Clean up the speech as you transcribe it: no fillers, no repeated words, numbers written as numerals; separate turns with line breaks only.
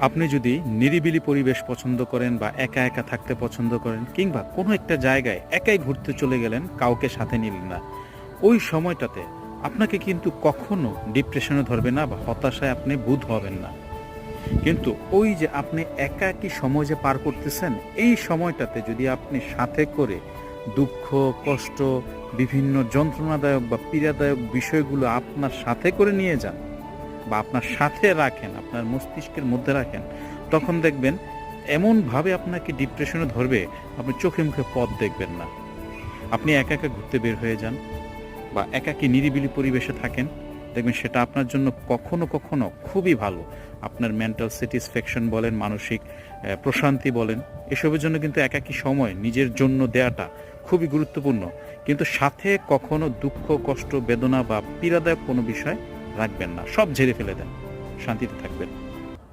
আপনি যদি নিরিবিলি পরিবেশ পছন্দ করেন বা একা একা থাকতে পছন্দ করেন কিংবা কোনো একটা জায়গায় একাই ঘুরতে চলে গেলেন, কাউকে সাথে নিলেন না, ওই সময়টাতে আপনাকে কিন্তু কখনো ডিপ্রেশনে ধরবে না বা হতাশায় আপনি বুঁদ হবেন না। কিন্তু ওই যে আপনি একাকী সময় যে পার করতেছেন, এই সময়টাতে যদি আপনি সাথে করে দুঃখ, কষ্ট, বিভিন্ন যন্ত্রণাদায়ক বা পীড়াদায়ক বিষয়গুলো আপনার সাথে করে নিয়ে যান বা আপনার সাথে রাখেন, আপনার মস্তিষ্কের মধ্যে রাখেন, তখন দেখবেন এমনভাবে আপনাকে ডিপ্রেশনে ধরবে, আপনি চোখে মুখে পথ দেখবেন না। আপনি একা একা ঘুরতে বের হয়ে যান বা একাকী নিরিবিলি পরিবেশে থাকেন, দেখবেন সেটা আপনার জন্য কখনো কখনো খুবই ভালো। আপনার মেন্টাল স্যাটিসফ্যাকশন বলেন, মানসিক প্রশান্তি বলেন, এসবের জন্য কিন্তু একাকী সময় নিজের জন্য দেয়াটা খুবই গুরুত্বপূর্ণ। কিন্তু সাথে কখনো দুঃখ, কষ্ট, বেদনা বা পীড়াদায়ক কোনো বিষয় রাখবেন না, সব ঝেড়ে ফেলে দেন, শান্তিতে থাকবেন।